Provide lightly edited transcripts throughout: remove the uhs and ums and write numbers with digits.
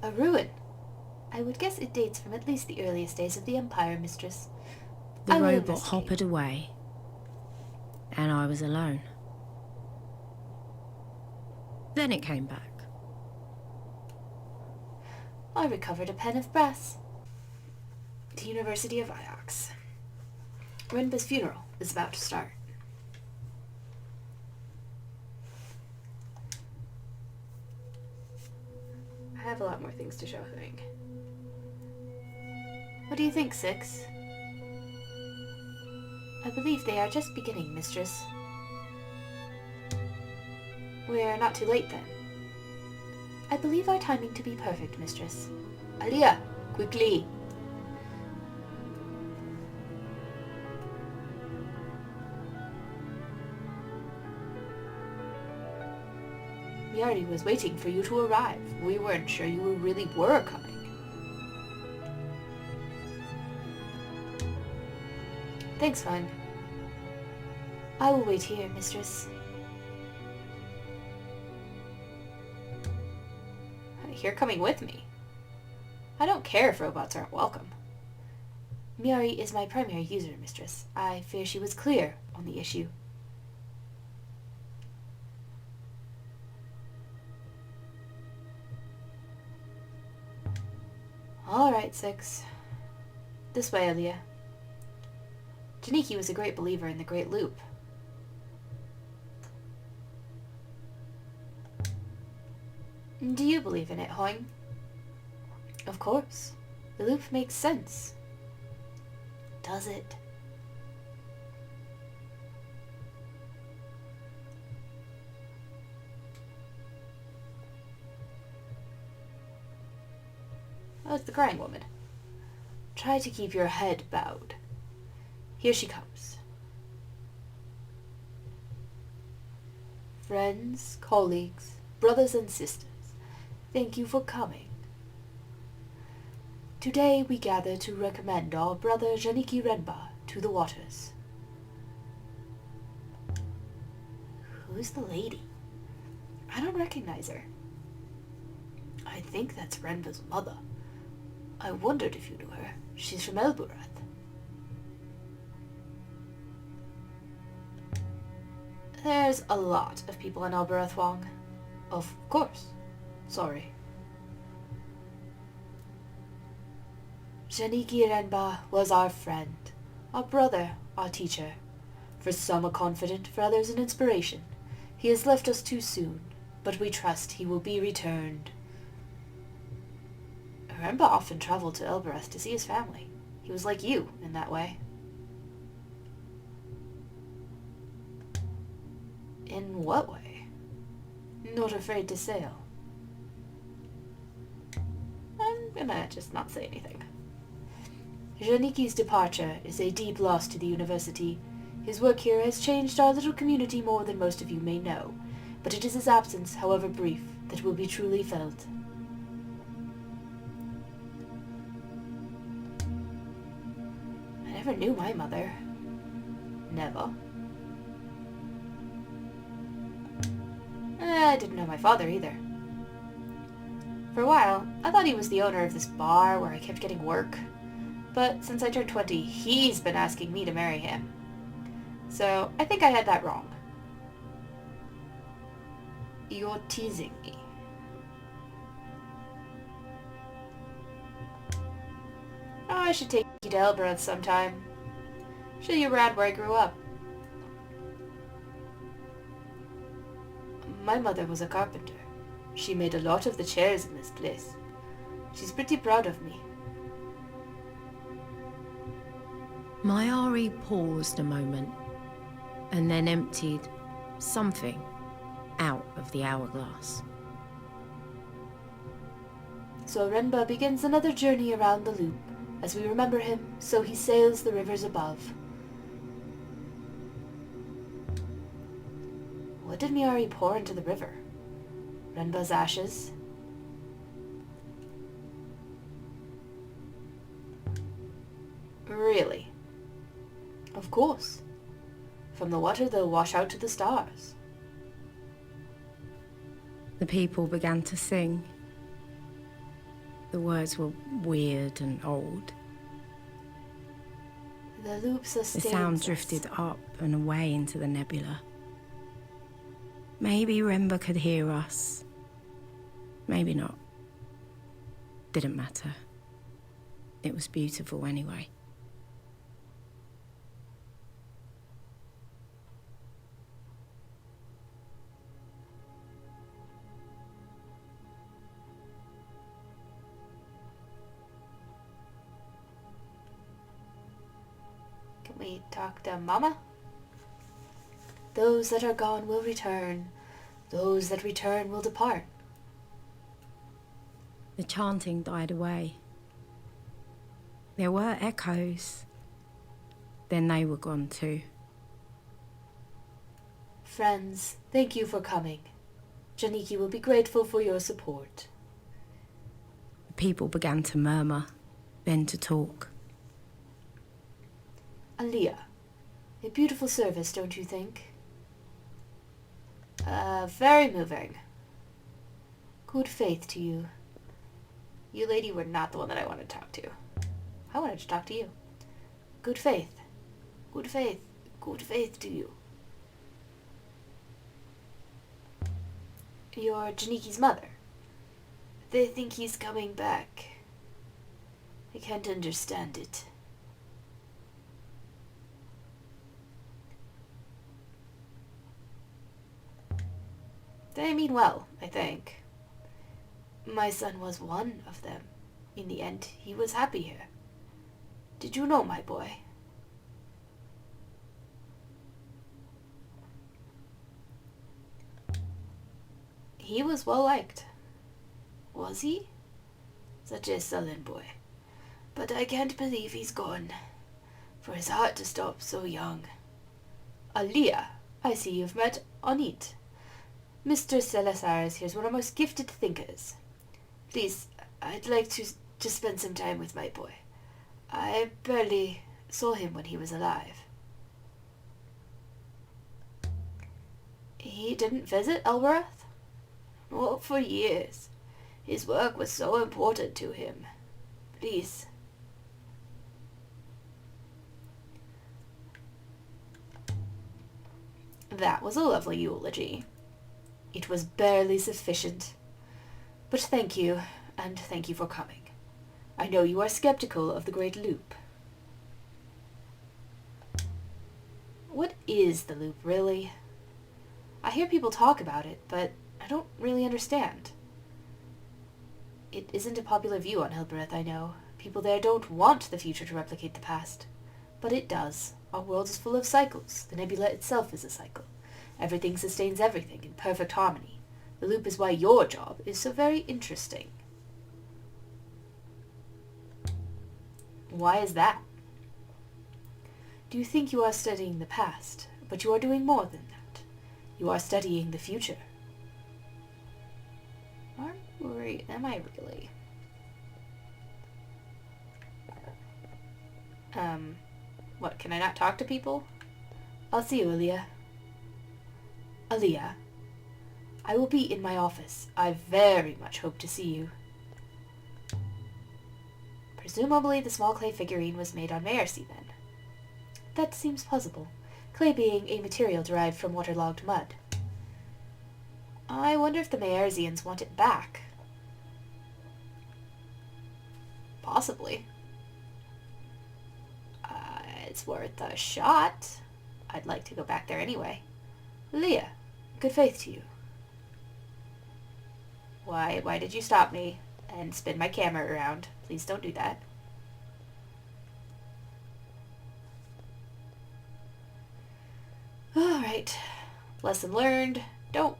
A ruin? I would guess it dates from at least the earliest days of the Empire, mistress. The I will robot investigate. hoppered away, and I was alone. Then it came back. I recovered a pen of brass. The University of Iox. Renba's funeral is about to start. I have a lot more things to show, I think. What do you think, Six? I believe they are just beginning, mistress. We're not too late, then. I believe our timing to be perfect, mistress. Alia, quickly! Maersi was waiting for you to arrive. We weren't sure you really were coming. Thanks, Fine. I will wait here, mistress. You're coming with me. I don't care if robots aren't welcome. Maersi is my primary user, mistress. I fear she was clear on the issue. All right, Six. This way, Aaliyah. Janiki was a great believer in the Great Loop. Do you believe in it, Hoing? Of course. The loop makes sense. Does it? Oh, it's the crying woman. Try to keep your head bowed. Here she comes. Friends, colleagues, brothers and sisters, thank you for coming. Today we gather to recommend our brother Janiki Renba to the waters. Who's the lady? I don't recognize her. I think that's Renba's mother. I wondered if you knew her. She's from Elburath. There's a lot of people in Elburath, Wong. Of course. Sorry. Janiki Renba was our friend, our brother, our teacher. For some a confidant, for others an inspiration. He has left us too soon, but we trust he will be returned. Renba often traveled to Elberath to see his family. He was like you in that way. In what way? Not afraid to sail. I'm gonna just not say anything. Janiki's departure is a deep loss to the university. His work here has changed our little community more than most of you may know, but it is his absence, however brief, that will be truly felt. I never knew my mother. Never. I didn't know my father either. For a while, I thought he was the owner of this bar where I kept getting work. But since I turned 20, he's been asking me to marry him. So I think I had that wrong. You're teasing me. Oh, I should take you to Elberath sometime. Show you around where I grew up. My mother was a carpenter. She made a lot of the chairs in this place. She's pretty proud of me. Maersi paused a moment, and then emptied something out of the hourglass. So Renba begins another journey around the loop. As we remember him, so he sails the rivers above. What did Maersi pour into the river? Renba's ashes? Really? Of course. From the water they'll wash out to the stars. The people began to sing. The words were weird and old. The loop The sustains sound us. drifted up and away into the nebula. Maybe Remba could hear us. Maybe not. Didn't matter. It was beautiful anyway. Can we talk to Mama? Those that are gone will return. Those that return will depart. The chanting died away. There were echoes. Then they were gone too. Friends, thank you for coming. Janiki will be grateful for your support. The people began to murmur, then to talk. Aaliyah, a beautiful service, don't you think? Very moving. Good faith to you. You lady were not the one that I wanted to talk to. I wanted to talk to you. Good faith. Good faith. Good faith to you. You're Janiki's mother. They think he's coming back. I can't understand it. They mean well, I think. My son was one of them. In the end, he was happy here. Did you know, my boy? He was well liked. Was he? Such a sullen boy. But I can't believe he's gone. For his heart to stop so young. Aaliyah, I see you've met Onit. Mr. Salazar is here's one of our most gifted thinkers. Please, I'd like to spend some time with my boy. I barely saw him when he was alive. He didn't visit Elberath? Not for years. His work was so important to him. Please. That was a lovely eulogy. It was barely sufficient. But thank you, and thank you for coming. I know you are skeptical of the Great Loop. What is the Loop, really? I hear people talk about it, but I don't really understand. It isn't a popular view on Hilbereth, I know. People there don't want the future to replicate the past. But it does. Our world is full of cycles. The nebula itself is a cycle. Everything sustains everything in perfect harmony. The loop is why your job is so very interesting. Why is that? Do you think you are studying the past, but you are doing more than that? You are studying the future. Am I really? What, can I not talk to people? I'll see you, Aaliyah. Aaliyah, I will be in my office. I very much hope to see you. Presumably the small clay figurine was made on Maersi, then. That seems plausible, clay being a material derived from waterlogged mud. I wonder if the Maersians want it back. Possibly. It's worth a shot. I'd like to go back there anyway. Leah, good faith to you. Why did you stop me and spin my camera around? Please don't do that. Alright. Lesson learned. Don't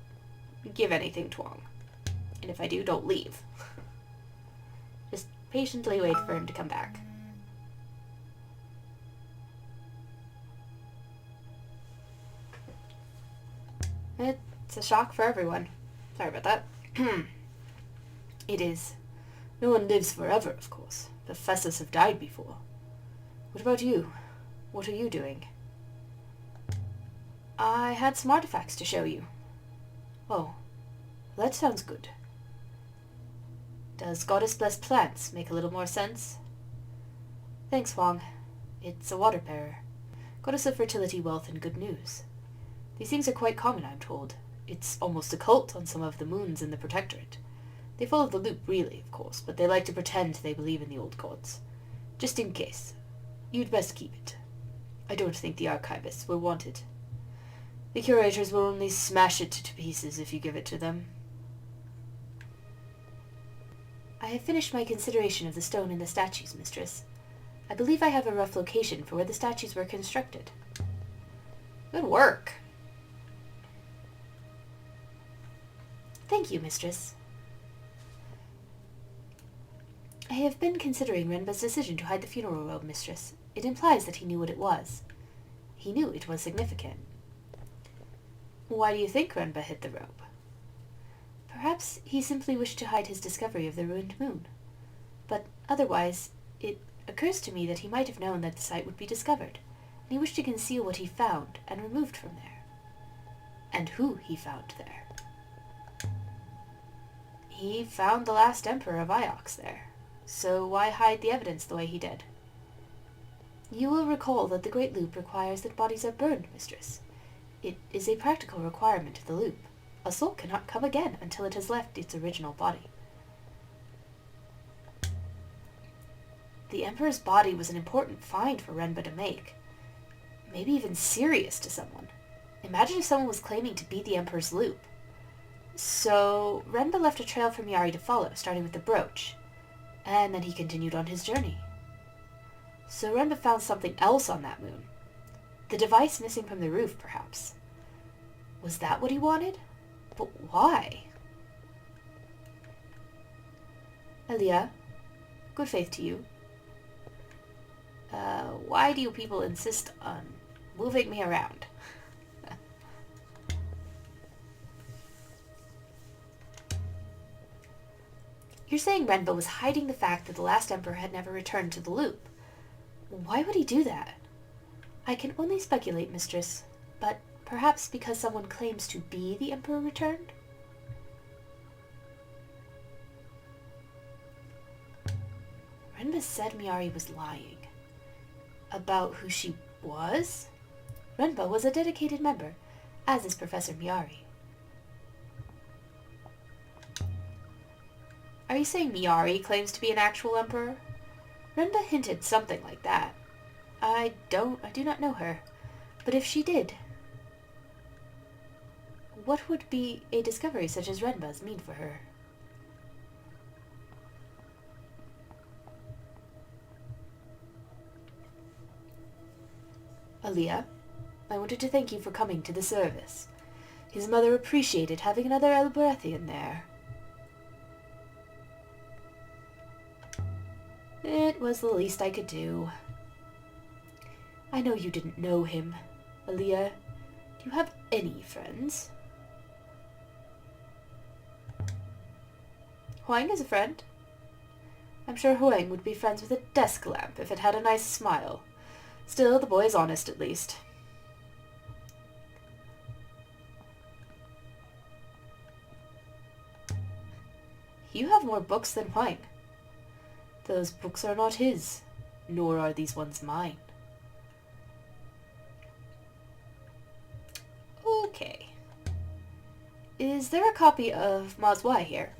give anything twang. And if I do, don't leave. Just patiently wait for him to come back. It's a shock for everyone. Sorry about that. It is. No one lives forever, of course. Professors have died before. What about you? What are you doing? I had some artifacts to show you. Oh, that sounds good. Does goddess bless plants make a little more sense? Thanks, Huang. It's a water bearer. Goddess of fertility, wealth, and good news. These things are quite common, I'm told. It's almost a cult on some of the moons in the Protectorate. They follow the loop, really, of course, but they like to pretend they believe in the old gods. Just in case. You'd best keep it. I don't think the archivists will want it. The curators will only smash it to pieces if you give it to them. I have finished my consideration of the stone and the statues, mistress. I believe I have a rough location for where the statues were constructed. Good work. Thank you, mistress. I have been considering Renba's decision to hide the funeral robe, mistress. It implies that he knew what it was. He knew it was significant. Why do you think Renba hid the robe? Perhaps he simply wished to hide his discovery of the ruined moon. But otherwise, it occurs to me that he might have known that the site would be discovered, and he wished to conceal what he found and removed from there. And who he found there. He found the last emperor of Iox there, so why hide the evidence the way he did? You will recall that the Great Loop requires that bodies are burned, mistress. It is a practical requirement of the loop. A soul cannot come again until it has left its original body. The Emperor's body was an important find for Renba to make. Maybe even serious to someone. Imagine if someone was claiming to be the Emperor's loop. So, Renba left a trail for Maersi to follow, starting with the brooch. And then he continued on his journey. So Renba found something else on that moon. The device missing from the roof, perhaps. Was that what he wanted? But why? Elia, good faith to you. Why do you people insist on moving me around? You're saying Renba was hiding the fact that the last emperor had never returned to the loop. Why would he do that? I can only speculate, mistress, but perhaps because someone claims to be the emperor returned? Renba said Maersi was lying. About who she was? Renba was a dedicated member, as is Professor Maersi. Are you saying Maersi claims to be an actual emperor? Renba hinted something like that. I do not know her, but if she did, what would be a discovery such as Renba's mean for her? Aaliyah, I wanted to thank you for coming to the service. His mother appreciated having another Elberethian there. It was the least I could do. I know you didn't know him. Aaliyah, do you have any friends? Huang is a friend. I'm sure Huang would be friends with a desk lamp if it had a nice smile. Still, the boy is honest at least. You have more books than Huang. Those books are not his, nor are these ones mine. Okay. Is there a copy of Maz Y here?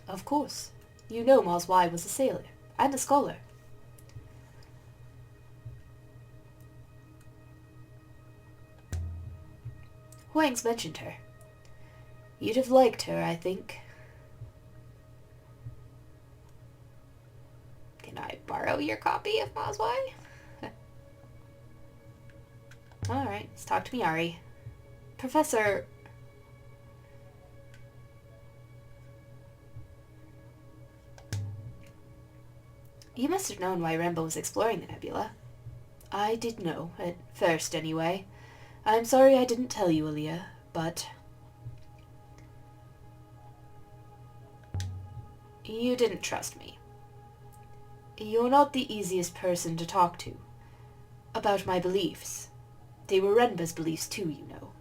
Of course. You know Maz Y was a sailor, and a scholar. Huang's mentioned her. You'd have liked her, I think. Can I borrow your copy of Maz Y? Alright, let's talk to Maersi. Professor... You must have known why Renba was exploring the nebula. I did know, at first anyway. I'm sorry I didn't tell you, Aaliyah, but... You didn't trust me. You're not the easiest person to talk to. About my beliefs. They were Renba's beliefs too, you know.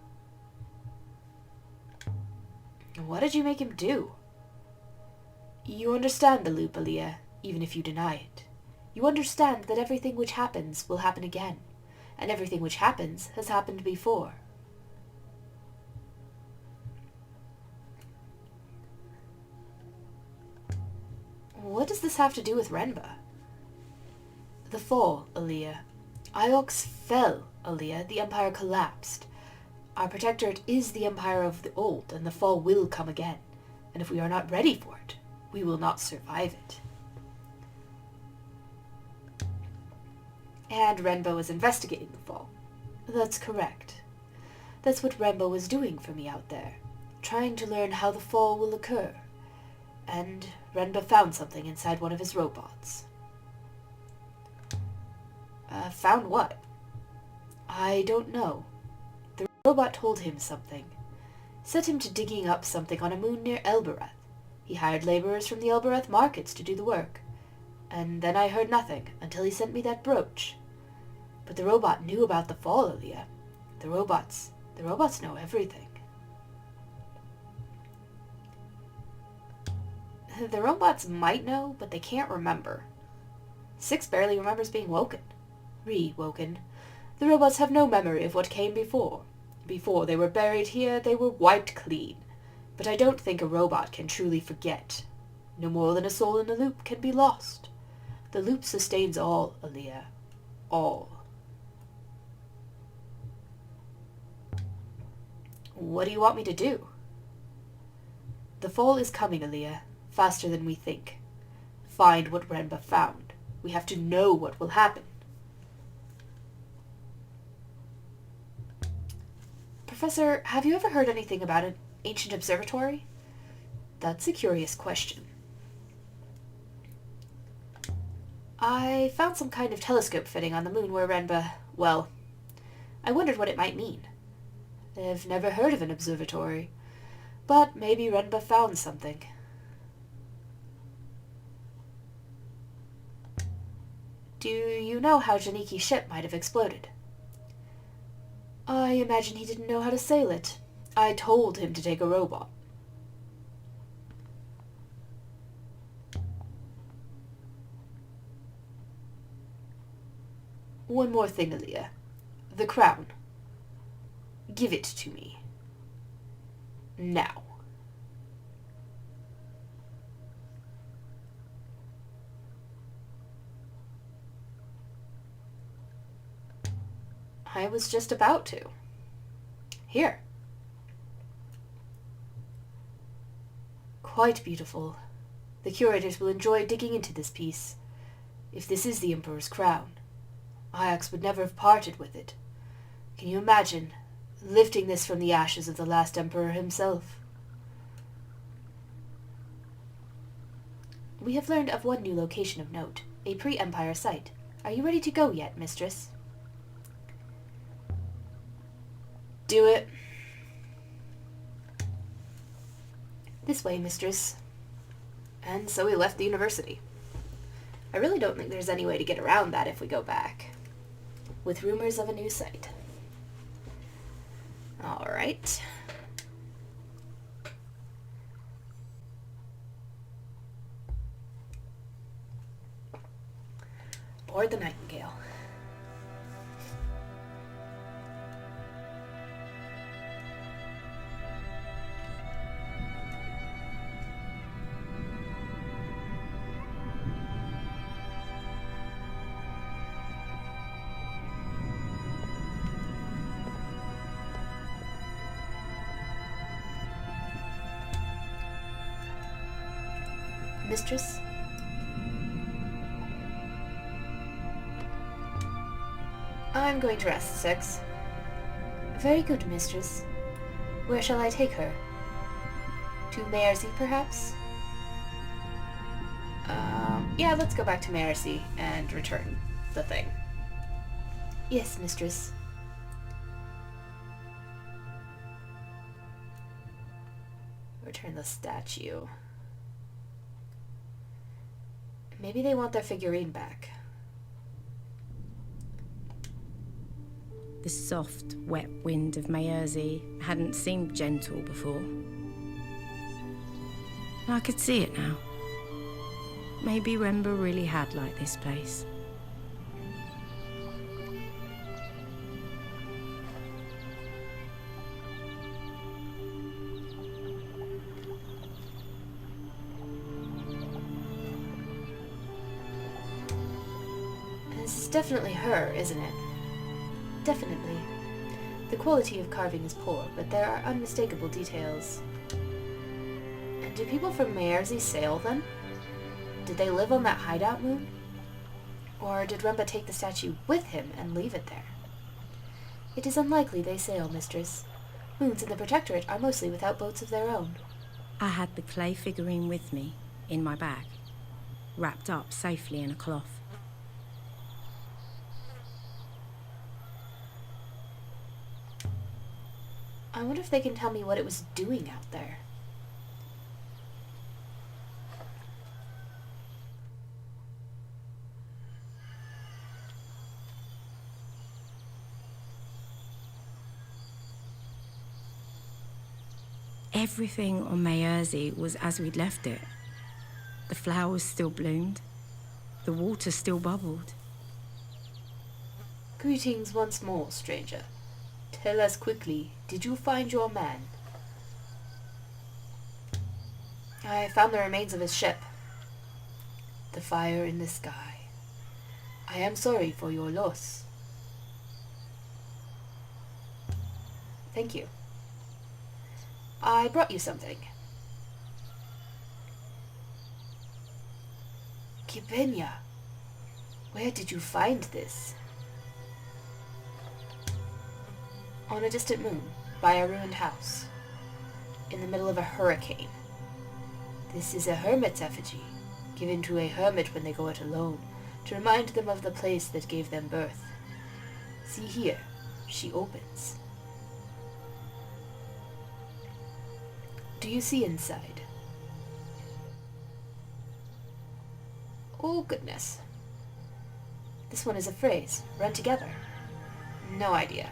What did you make him do? You understand the loop, Aaliyah, even if you deny it. You understand that everything which happens will happen again, and everything which happens has happened before. What does this have to do with Renba? The fall, Aaliyah. Iox fell, Aaliyah. The Empire collapsed. Our protectorate is the Empire of the Old, and the fall will come again. And if we are not ready for it, we will not survive it. And Renba was investigating the fall. That's correct. That's what Renba was doing for me out there, trying to learn how the fall will occur. And Renba found something inside one of his robots. Found what? I don't know. The robot told him something. Set him to digging up something on a moon near Elbereth. He hired laborers from the Elbereth markets to do the work. And then I heard nothing until he sent me that brooch. But the robot knew about the fall, Aaliyah. The robots know everything. The robots might know, but they can't remember. 6 barely remembers being woken. Re-woken. The robots have no memory of what came before. Before they were buried here, they were wiped clean. But I don't think a robot can truly forget. No more than a soul in a loop can be lost. The loop sustains all, Aaliyah. All. What do you want me to do? The fall is coming, Aaliyah. Faster than we think. Find what Renba found. We have to know what will happen. Professor, have you ever heard anything about an ancient observatory? That's a curious question. I found some kind of telescope fitting on the moon where Renba... well, I wondered what it might mean. I've never heard of an observatory, but maybe Renba found something. Do you know how Janiki's ship might have exploded? I imagine he didn't know how to sail it. I told him to take a robot. One more thing, Aaliyah. The crown. Give it to me. Now. I was just about to. Here. Quite beautiful. The curators will enjoy digging into this piece. If this is the Emperor's crown, Ajax would never have parted with it. Can you imagine lifting this from the ashes of the last Emperor himself? We have learned of one new location of note, a pre-Empire site. Are you ready to go yet, mistress? Do it. This way, mistress. And so we left the university. I really don't think there's any way to get around that if we go back. With rumors of a new site. Alright. Board the Nightingale. Mistress? I'm going to rest, Six. Very good, mistress. Where shall I take her? To Maersi, perhaps? Yeah, let's go back to Maersi and return the thing. Yes, mistress. Return the statue. Maybe they want their figurine back. The soft, wet wind of Maersi hadn't seemed gentle before. I could see it now. maybe Remba really had liked this place. This is definitely her, isn't it? Definitely. The quality of carving is poor, but there are unmistakable details. And do people from Maersi sail then? Did they live on that hideout moon? Or did Remba take the statue with him and leave it there? It is unlikely they sail, mistress. Moons in the Protectorate are mostly without boats of their own. I had the clay figurine with me, in my bag, wrapped up safely in a cloth. I wonder if they can tell me what it was doing out there. Everything on Maersi was as we'd left it. The flowers still bloomed. The water still bubbled. Greetings once more, stranger. Tell us quickly, did you find your man? I found the remains of his ship. The fire in the sky. I am sorry for your loss. Thank you. I brought you something. Kibenya, where did you find this? On a distant moon, by a ruined house, in the middle of a hurricane. This is a hermit's effigy, given to a hermit when they go out alone, to remind them of the place that gave them birth. See here, she opens. Do you see inside? Oh, goodness. This one is a phrase, run together. No idea.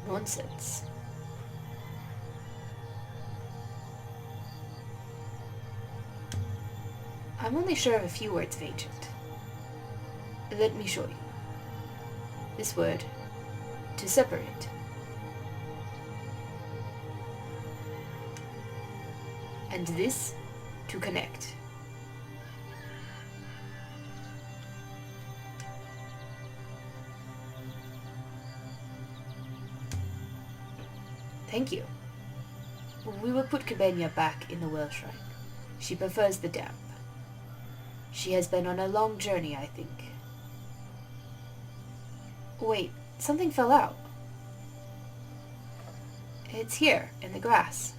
Nonsense. I'm only sure of a few words of ancient. Let me show you. This word, to separate. And this, to connect. Thank you. We will put Kibenya back in the well shrine. She prefers the damp. She has been on a long journey, I think. Wait, something fell out. It's here, in the grass.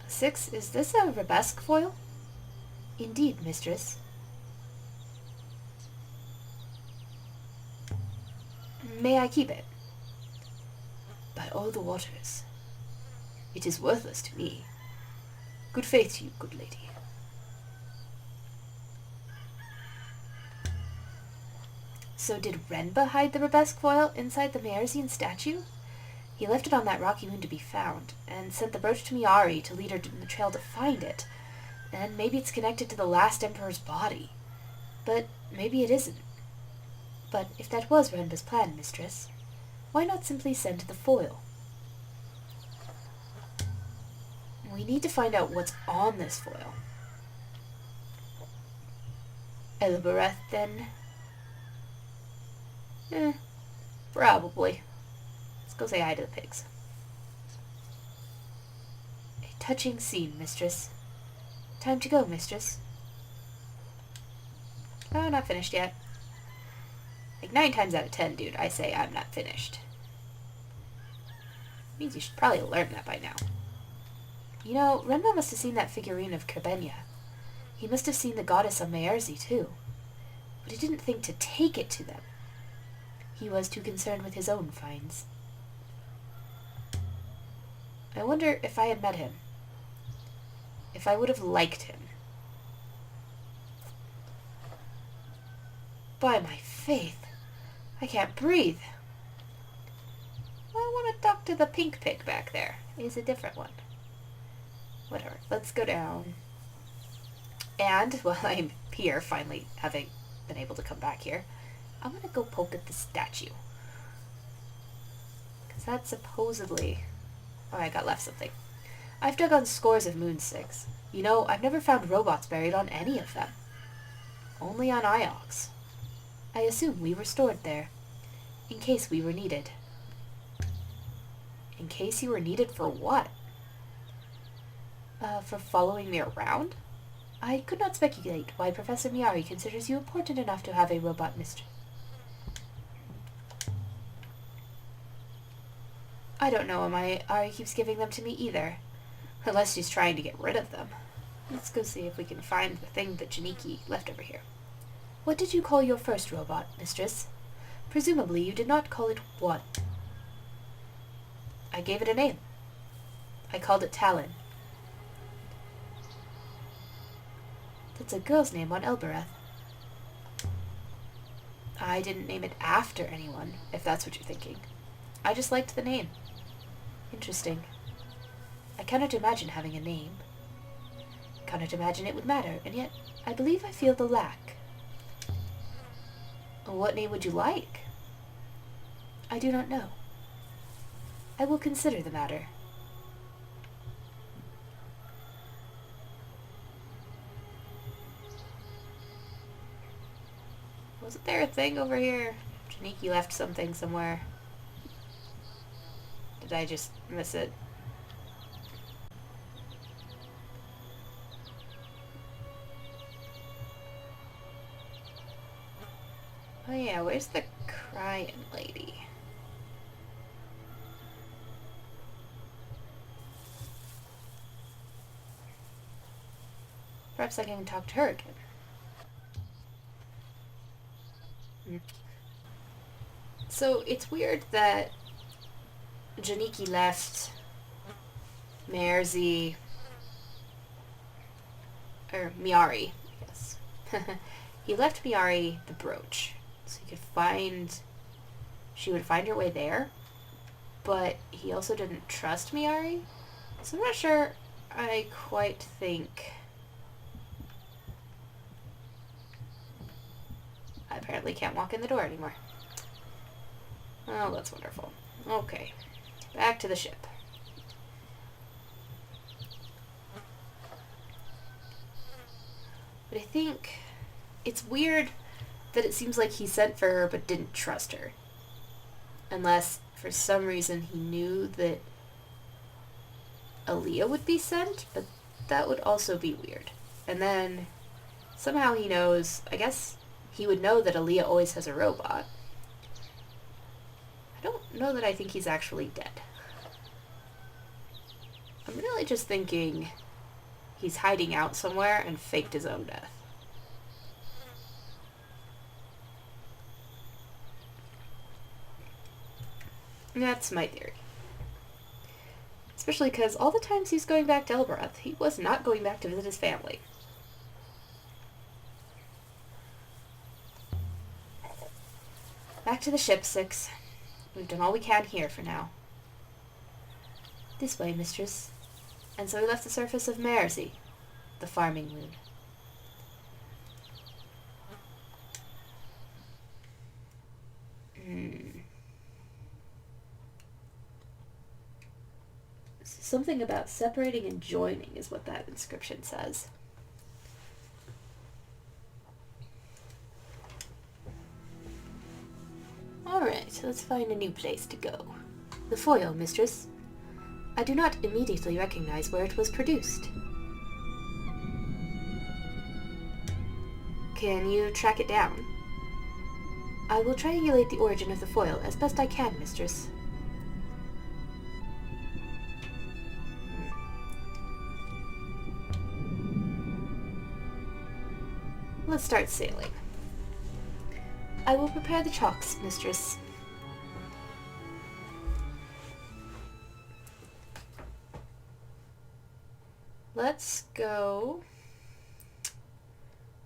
Six, is this a rebesque foil? Indeed, mistress. May I keep it? By all the waters. It is worthless to me. Good faith to you, good lady. So did Renba hide the rebesque foil inside the Maersian statue? He left it on that rocky moon to be found, and sent the brooch to Miari to lead her in the trail to find it. And maybe it's connected to the last Emperor's body. But maybe it isn't. But if that was Renba's plan, mistress, why not simply send the foil? We need to find out what's on this foil. Elbereth, then? Probably. Let's go say hi to the pigs. A touching scene, mistress. Time to go, mistress. Oh, not finished yet. Like 9 times out of 10, dude, I say I'm not finished. Means you should probably learn that by now. You know, Renba must have seen that figurine of Kerbenya. He must have seen the goddess of Maersi, too. But he didn't think to take it to them. He was too concerned with his own finds. I wonder if I had met him. If I would have liked him. By my faith, I can't breathe. Well, want to talk to the pink pig back there. It's a different one. Whatever. Let's go down. And, while I'm here, finally having been able to come back here, I'm going to go poke at the statue. Because that's supposedly... Oh, I got left something. I've dug on scores of moon sigs. You know, I've never found robots buried on any of them. Only on Iox. I assume we were stored there. In case we were needed. In case you were needed for what? For following me around? I could not speculate why Professor Maersi considers you important enough to have a robot mistress. I don't know why Ari keeps giving them to me either. Unless she's trying to get rid of them. Let's go see if we can find the thing that Janiki left over here. What did you call your first robot, mistress? Presumably you did not call it what? I gave it a name. I called it Talon. That's a girl's name on Elbereth. I didn't name it after anyone, if that's what you're thinking. I just liked the name. Interesting. I cannot imagine having a name. I cannot imagine it would matter, and yet I believe I feel the lack. What name would you like? I do not know. I will consider the matter. Wasn't there a thing over here? Janiki left something somewhere. Did I just miss it? Oh yeah, where's the crying lady? Perhaps I can talk to her again. So it's weird that Janiki left Maersi, or Maersi, I guess. He left Maersi the brooch, so he could find, she would find her way there, but he also didn't trust Maersi, so I'm not sure I quite think... I apparently can't walk in the door anymore. Oh, that's wonderful. Okay, back to the ship. But I think it's weird that it seems like he sent for her but didn't trust her. Unless, for some reason, he knew that Aaliyah would be sent, but that would also be weird. And then, somehow he knows, I guess he would know that Aaliyah always has a robot. I don't know that I think he's actually dead. I'm really just thinking he's hiding out somewhere and faked his own death. That's my theory. Especially because all the times he's going back to Elbereth, he was not going back to visit his family. Back to the ship, Six. We've done all we can here for now. This way, mistress. And so we left the surface of Maersi, the farming moon. Something about separating and joining is what that inscription says. Alright, let's find a new place to go. The foil, mistress. I do not immediately recognize where it was produced. Can you track it down? I will triangulate the origin of the foil as best I can, mistress. Let's start sailing. I will prepare the chalks, mistress. Let's go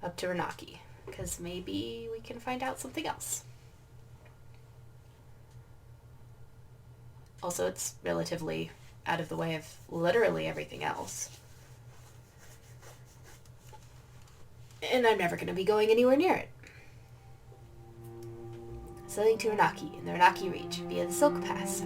up to Renaki, because maybe we can find out something else. Also, it's relatively out of the way of literally everything else. And I'm never going to be going anywhere near it. Sailing to Renaki in the Renaki Reach via the Silk Pass.